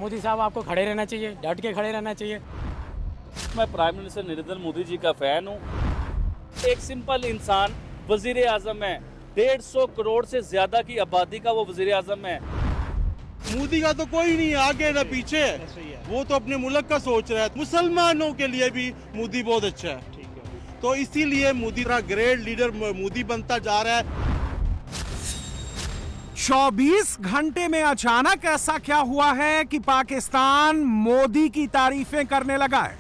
मोदी साहब आपको खड़े रहना चाहिए, डट के खड़े रहना चाहिए। मैं प्राइम मिनिस्टर नरेंद्र मोदी जी का फैन हूँ। एक सिंपल इंसान वजीर आजम है, 150 करोड़ से ज्यादा की आबादी का वो वजीर आजम है। मोदी का तो कोई नहीं आगे ना पीछे, वो तो अपने मुल्क का सोच रहा है। मुसलमानों के लिए भी मोदी बहुत अच्छा है, तो इसीलिए मोदी का ग्रेट लीडर मोदी बनता जा रहा है। 24 घंटे में अचानक ऐसा क्या हुआ है कि पाकिस्तान मोदी की तारीफें करने लगा है।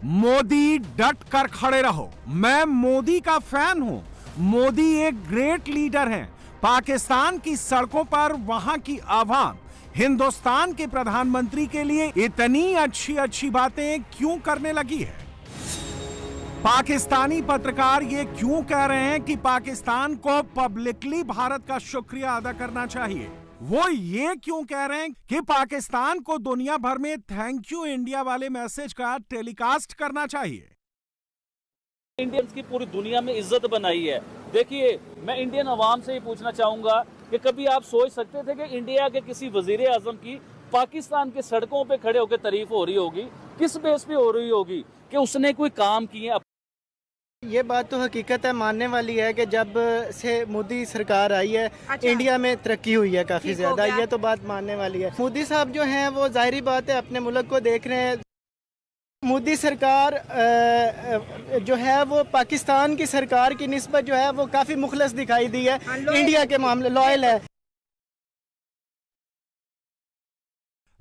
मोदी डट कर खड़े रहो, मैं मोदी का फैन हूं, मोदी एक ग्रेट लीडर हैं। पाकिस्तान की सड़कों पर वहां की आवाम हिंदुस्तान के प्रधानमंत्री के लिए इतनी अच्छी अच्छी बातें क्यों करने लगी है। पाकिस्तानी पत्रकार ये क्यों कह रहे हैं कि पाकिस्तान को पब्लिकली भारत का शुक्रिया अदा करना चाहिए। वो ये क्यों कह रहे हैं कि पाकिस्तान को दुनिया भर में थैंक यू इंडिया वाले मैसेज का टेलीकास्ट करना चाहिए। इंडियंस की पूरी दुनिया में इज्जत बनाई है। देखिए, मैं इंडियन अवाम से ये पूछना चाहूंगा कि कभी आप सोच सकते थे कि इंडिया के किसी वजीर आजम की पाकिस्तान के सड़कों पे खड़े होकर तारीफ हो रही होगी? किस बेस पे हो रही होगी कि उसने कोई काम किए? ये बात तो हकीकत है, मानने वाली है कि जब से मोदी सरकार आई है इंडिया में तरक्की हुई है काफ़ी ज़्यादा। ये तो बात मानने वाली है। मोदी साहब जो हैं वो जाहिर बात है अपने मुल्क को देख रहे हैं। मोदी सरकार जो है वो पाकिस्तान की सरकार की निस्बत जो है वो काफ़ी मुखलस दिखाई दी है, इंडिया के मामले लॉयल है।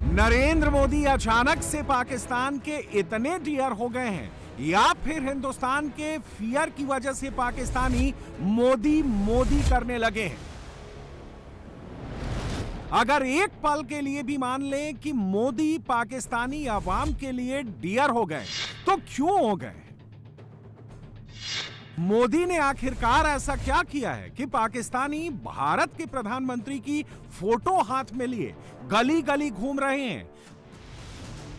नरेंद्र मोदी अचानक से पाकिस्तान के इतने डियर हो गए हैं या फिर हिंदुस्तान के फियर की वजह से पाकिस्तानी मोदी मोदी करने लगे हैं। अगर एक पल के लिए भी मान लें कि मोदी पाकिस्तानी आवाम के लिए डियर हो गए तो क्यों हो गए। मोदी ने आखिरकार ऐसा क्या किया है कि पाकिस्तानी भारत के प्रधानमंत्री की फोटो हाथ में लिए गली गली घूम रहे हैं।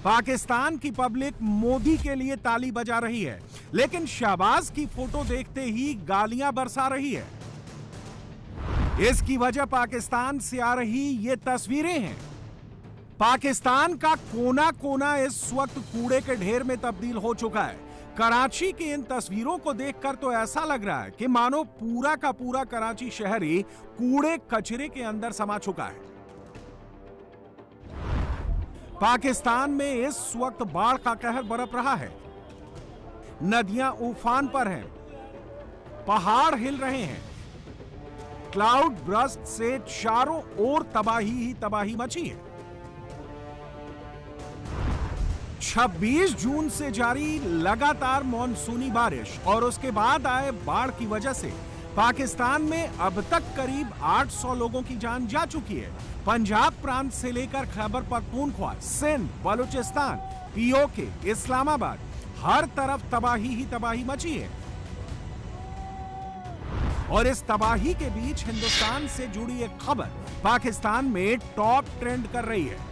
पाकिस्तान की पब्लिक मोदी के लिए ताली बजा रही है, लेकिन शहबाज की फोटो देखते ही गालियां बरसा रही है। इसकी वजह पाकिस्तान से आ रही ये तस्वीरें हैं। पाकिस्तान का कोना कोना इस वक्त कूड़े के ढेर में तब्दील हो चुका है। कराची की इन तस्वीरों को देखकर तो ऐसा लग रहा है कि मानो पूरा का पूरा कराची शहर ही कूड़े कचरे के अंदर समा चुका है। पाकिस्तान में इस वक्त बाढ़ का कहर बरप रहा है। नदियां उफान पर हैं, पहाड़ हिल रहे हैं, क्लाउड बर्स्ट से चारों ओर तबाही ही तबाही मची है। 26 जून से जारी लगातार मॉनसूनी बारिश और उसके बाद आए बाढ़ की वजह से पाकिस्तान में अब तक करीब 800 लोगों की जान जा चुकी है। पंजाब प्रांत से लेकर खैबर पख्तूनख्वा, सिंध, बलूचिस्तान, पीओके, इस्लामाबाद, हर तरफ तबाही ही तबाही मची है। और इस तबाही के बीच हिंदुस्तान से जुड़ी एक खबर पाकिस्तान में टॉप ट्रेंड कर रही है।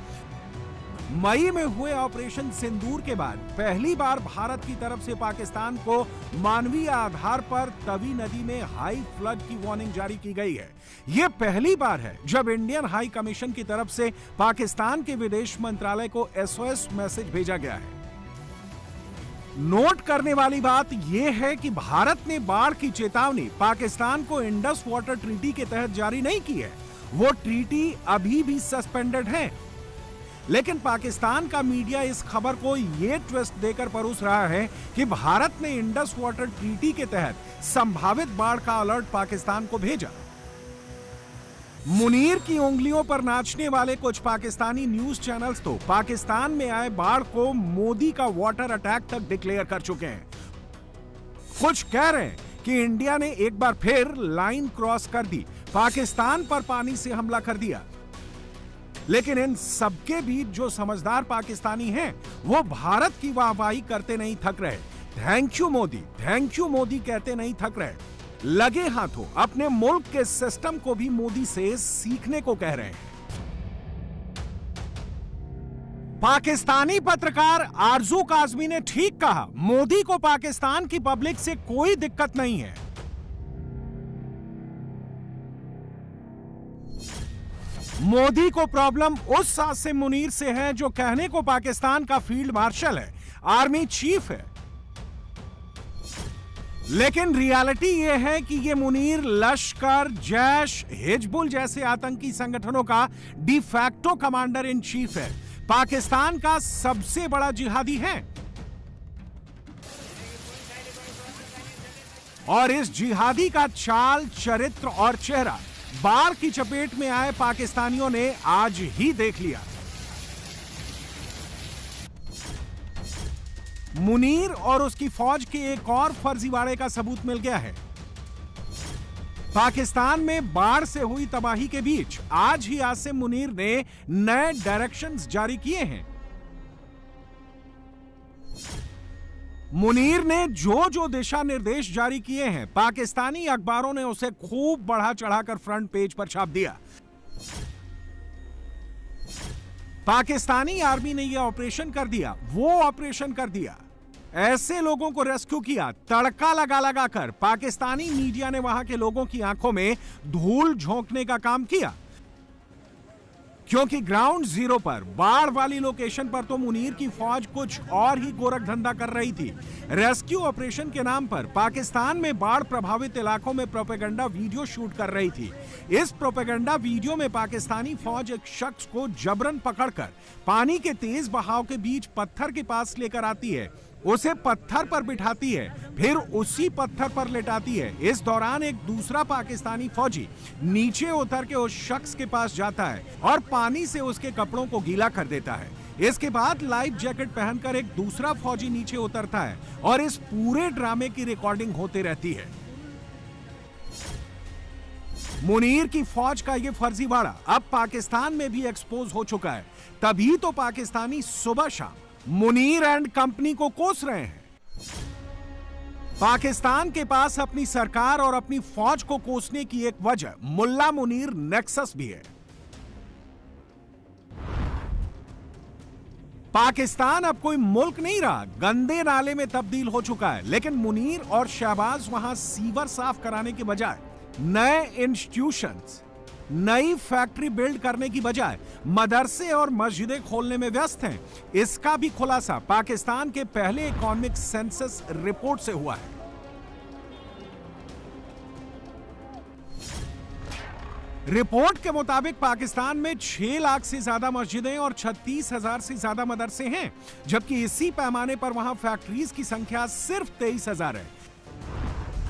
मई में हुए ऑपरेशन सिंदूर के बाद पहली बार भारत की तरफ से पाकिस्तान को मानवीय आधार पर तवी नदी में हाई फ्लड की वार्निंग जारी की गई है। यह पहली बार है जब इंडियन हाई कमीशन की तरफ से पाकिस्तान के विदेश मंत्रालय को एसओएस मैसेज भेजा गया है। नोट करने वाली बात यह है कि भारत ने बाढ़ की चेतावनी पाकिस्तान को इंडस वाटर ट्रीटी के तहत जारी नहीं की है। वो ट्रीटी अभी भी सस्पेंडेड है, लेकिन पाकिस्तान का मीडिया इस खबर को यह ट्विस्ट देकर परोस रहा है कि भारत ने इंडस वाटर ट्रीटी के तहत संभावित बाढ़ का अलर्ट पाकिस्तान को भेजा। मुनीर की उंगलियों पर नाचने वाले कुछ पाकिस्तानी न्यूज चैनल्स तो पाकिस्तान में आए बाढ़ को मोदी का वाटर अटैक तक डिक्लेयर कर चुके हैं। कुछ कह रहे हैं कि इंडिया ने एक बार फिर लाइन क्रॉस कर दी, पाकिस्तान पर पानी से हमला कर दिया। लेकिन इन सबके बीच जो समझदार पाकिस्तानी हैं, वो भारत की वाहवाही करते नहीं थक रहे। थैंक यू मोदी कहते नहीं थक रहे। लगे हाथों अपने मुल्क के सिस्टम को भी मोदी से सीखने को कह रहे हैं। पाकिस्तानी पत्रकार आरजू काजमी ने ठीक कहा, मोदी को पाकिस्तान की पब्लिक से कोई दिक्कत नहीं है। मोदी को प्रॉब्लम उस आसिम मुनीर से है जो कहने को पाकिस्तान का फील्ड मार्शल है, आर्मी चीफ है, लेकिन रियलिटी यह है कि यह मुनीर लश्कर, जैश, हिजबुल जैसे आतंकी संगठनों का डिफैक्टो कमांडर इन चीफ है, पाकिस्तान का सबसे बड़ा जिहादी है। और इस जिहादी का चाल, चरित्र और चेहरा बाढ़ की चपेट में आए पाकिस्तानियों ने आज ही देख लिया। मुनीर और उसकी फौज के एक और फर्जीवाड़े का सबूत मिल गया है। पाकिस्तान में बाढ़ से हुई तबाही के बीच आज ही आसिम मुनीर ने नए डायरेक्शंस जारी किए हैं। मुनीर ने जो दिशा निर्देश जारी किए हैं, पाकिस्तानी अखबारों ने उसे खूब बढ़ा चढ़ाकर फ्रंट पेज पर छाप दिया। पाकिस्तानी आर्मी ने यह ऑपरेशन कर दिया, वो ऑपरेशन कर दिया, ऐसे लोगों को रेस्क्यू किया, तड़का लगा लगाकर पाकिस्तानी मीडिया ने वहां के लोगों की आंखों में धूल झोंकने का काम किया। क्योंकि ग्राउंड जीरो पर, बाढ़ वाली लोकेशन पर तो मुनीर की फौज कुछ और ही गोरख धंधा कर रही थी। रेस्क्यू ऑपरेशन के नाम पर पाकिस्तान में बाढ़ प्रभावित इलाकों में प्रोपेगेंडा वीडियो शूट कर रही थी। इस प्रोपेगेंडा वीडियो में पाकिस्तानी फौज एक शख्स को जबरन पकड़कर पानी के तेज बहाव के बीच पत्थर के पास लेकर आती है, उसे पत्थर पर बिठाती है, फिर उसी पत्थर पर लेटाती है। इस दौरान एक दूसरा पाकिस्तानी फौजी नीचे उतर के उस शख्स के पास जाता है और पानी से उसके कपड़ों को गीला कर देता है। इसके बाद लाइफ जैकेट पहनकर एक दूसरा फौजी नीचे उतरता है और इस पूरे ड्रामे की रिकॉर्डिंग होती रहती है। मुनीर की फौज का यह फर्जीवाड़ा अब पाकिस्तान में भी एक्सपोज हो चुका है। तभी तो पाकिस्तानी सुबह शाम मुनीर एंड कंपनी को कोस रहे हैं। पाकिस्तान के पास अपनी सरकार और अपनी फौज को कोसने की एक वजह मुल्ला मुनीर नेक्सस भी है। पाकिस्तान अब कोई मुल्क नहीं रहा, गंदे नाले में तब्दील हो चुका है। लेकिन मुनीर और शहबाज वहां सीवर साफ कराने के बजाय नए इंस्टीट्यूशंस, नई फैक्ट्री बिल्ड करने की बजाय मदरसे और मस्जिदें खोलने में व्यस्त हैं। इसका भी खुलासा पाकिस्तान के पहले इकोनॉमिक सेंसस रिपोर्ट से हुआ है। रिपोर्ट के मुताबिक पाकिस्तान में 6 लाख से ज्यादा मस्जिदें और 36,000 से ज्यादा मदरसे हैं, जबकि इसी पैमाने पर वहां फैक्ट्रीज की संख्या सिर्फ 23,000 है।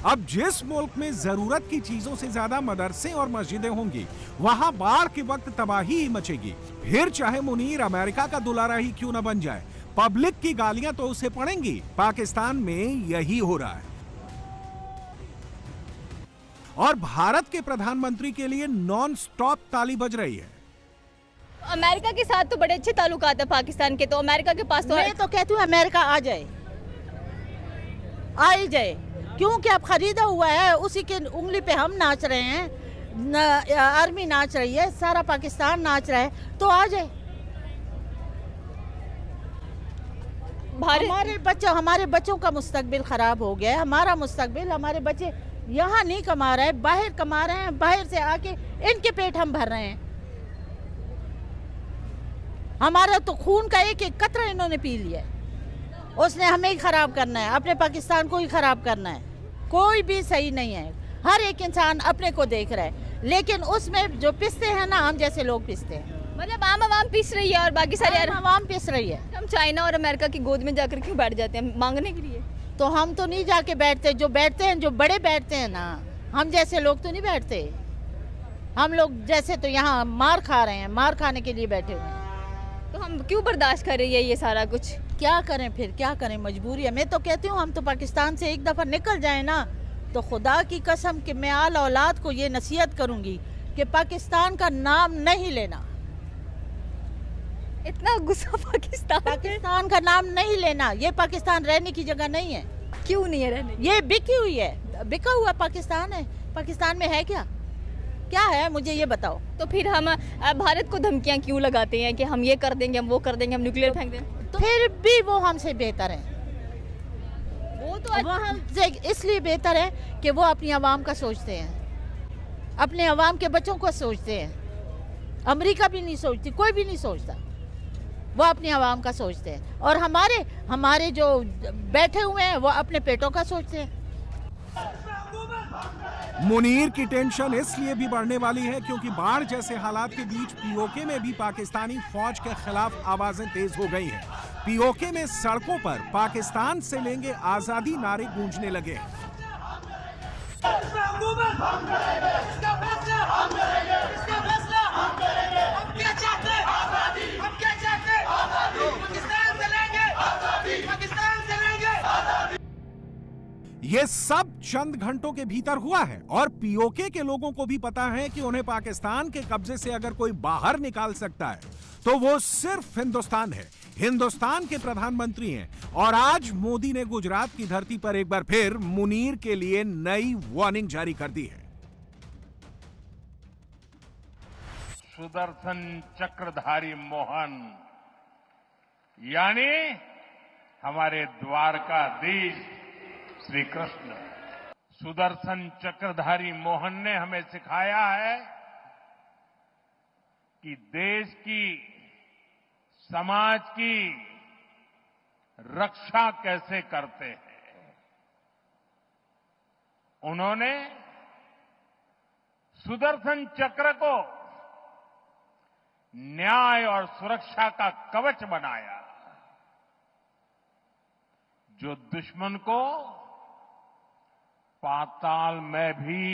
अब जिस मुल्क में जरूरत की चीजों से ज्यादा मदरसे और मस्जिदें होंगी, वहां बाढ़ के वक्त तबाही ही मचेगी। फिर चाहे मुनीर अमेरिका का दुलारा ही क्यों न बन जाए, पब्लिक की गालियां तो उसे पड़ेंगी। पाकिस्तान में यही हो रहा है। और भारत के प्रधानमंत्री के लिए नॉन स्टॉप ताली बज रही है। अमेरिका के साथ तो बड़े अच्छे ताल्लुकात है पाकिस्तान के, तो अमेरिका के पास तो मैं तो कहती हूँ अमेरिका आ जाए, आ ही जाए, क्योंकि अब खरीदा हुआ है, उसी के उंगली पे हम नाच रहे हैं, आर्मी नाच रही है, सारा पाकिस्तान नाच रहा है, तो आ जाए। हमारे बच्चों का मुस्तकबिल खराब हो गया है। हमारा मुस्तकबिल, हमारे बच्चे यहाँ नहीं कमा रहे हैं, बाहर कमा रहे हैं, बाहर से आके इनके पेट हम भर रहे हैं। हमारा तो खून का एक एक कतरा इन्होंने पी लिया है। उसने हमें ही खराब करना है, अपने पाकिस्तान को ही खराब करना है। कोई भी सही नहीं है, हर एक इंसान अपने को देख रहा है, लेकिन उसमें जो पिसते हैं ना, हम जैसे लोग पिसते हैं। मतलब आम पिस रही है और बाकी सारे आवाम पिस रही है। हम चाइना और अमेरिका की गोद में जाकर क्यों बैठ जाते हैं मांगने के लिए? तो हम तो नहीं जाके बैठते, जो बैठते हैं, जो बड़े बैठते हैं ना, हम जैसे लोग तो नहीं बैठते। हम लोग जैसे तो यहाँ मार खा रहे हैं, मार खाने के लिए बैठे हुए हैं। तो हम क्यों बर्दाश्त कर रही है ये सारा कुछ? क्या करें फिर, क्या करें, मजबूरी है। मैं तो कहती हूँ हम तो पाकिस्तान से एक दफ़ा निकल जाए ना, तो खुदा की कसम कि मैं आल औलाद को ये नसीहत करूँगी कि पाकिस्तान का नाम नहीं लेना। इतना गुस्सा पाकिस्तान का नाम नहीं लेना। ये पाकिस्तान रहने की जगह नहीं है। क्यों नहीं है रहने? ये बिकी हुई है, बिका हुआ पाकिस्तान है। पाकिस्तान में है क्या, क्या है, मुझे ये बताओ। तो फिर हम भारत को धमकियाँ क्यों लगाते हैं कि हम ये कर देंगे, हम वो कर देंगे, हम न्यूक्लियर फेंक देंगे? तो फिर भी वो हमसे बेहतर है। वो हमसे इसलिए बेहतर है कि वो अपनी आवाम का सोचते हैं, अपने आवाम के बच्चों को सोचते हैं। अमेरिका भी नहीं सोचती, कोई भी नहीं सोचता, वो अपनी आवाम का सोचते हैं। और हमारे जो बैठे हुए हैं वो अपने पेटों का सोचते हैं। मुनीर की टेंशन इसलिए भी बढ़ने वाली है क्योंकि बाढ़ जैसे हालात के बीच पीओके में भी पाकिस्तानी फौज के खिलाफ आवाजें तेज हो गई हैं। पीओके में सड़कों पर पाकिस्तान से लेंगे आजादी नारे गूंजने लगे हैं। ये सब चंद घंटों के भीतर हुआ है और पीओके के लोगों को भी पता है कि उन्हें पाकिस्तान के कब्जे से अगर कोई बाहर निकाल सकता है तो वो सिर्फ हिंदुस्तान है। हिंदुस्तान के प्रधानमंत्री हैं और आज मोदी ने गुजरात की धरती पर एक बार फिर मुनीर के लिए नई वार्निंग जारी कर दी है। सुदर्शन चक्रधारी मोहन यानी हमारे द्वारकाधीश श्री कृष्ण, सुदर्शन चक्रधारी मोहन ने हमें सिखाया है कि देश की, समाज की रक्षा कैसे करते हैं। उन्होंने सुदर्शन चक्र को न्याय और सुरक्षा का कवच बनाया, जो दुश्मन को पाताल में भी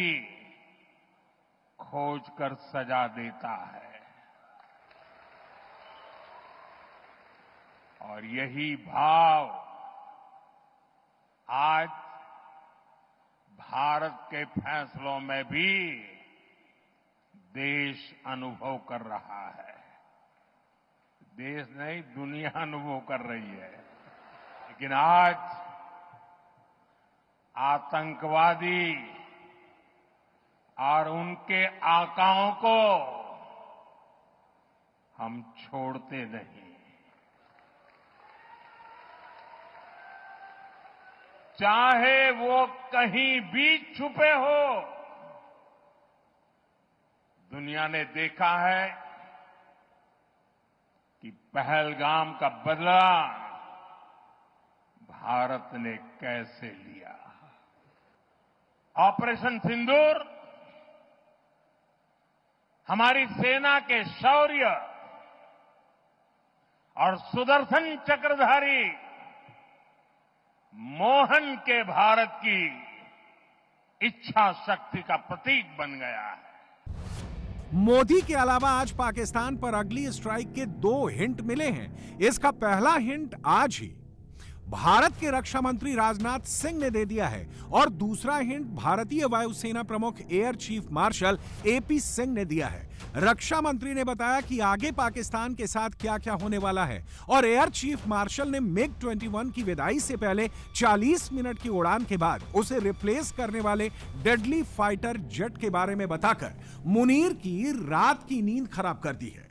खोज कर सजा देता है। और यही भाव आज भारत के फैसलों में भी देश अनुभव कर रहा है। देश नहीं, दुनिया अनुभव कर रही है। लेकिन आज आतंकवादी और उनके आकाओं को हम छोड़ते नहीं। चाहे वो कहीं भी छुपे हो, दुनिया ने देखा है कि पहलगाम का बदला भारत ने कैसे लिया। ऑपरेशन सिंदूर हमारी सेना के शौर्य और सुदर्शन चक्रधारी मोहन के भारत की इच्छा शक्ति का प्रतीक बन गया है। मोदी के अलावा आज पाकिस्तान पर अगली स्ट्राइक के 2 हिंट मिले हैं। इसका पहला हिंट आज ही भारत के रक्षा मंत्री राजनाथ सिंह ने दे दिया है और दूसरा हिंट भारतीय वायुसेना प्रमुख air chief marshal AP Singh ने दिया है। रक्षा मंत्री ने बताया कि आगे पाकिस्तान के साथ क्या क्या होने वाला है और एयर चीफ मार्शल ने मिग-21 की विदाई से पहले 40 मिनट की उड़ान के बाद उसे रिप्लेस करने वाले डेडली फाइटर जेट के बारे में बताकर मुनीर की रात की नींद खराब कर दी है।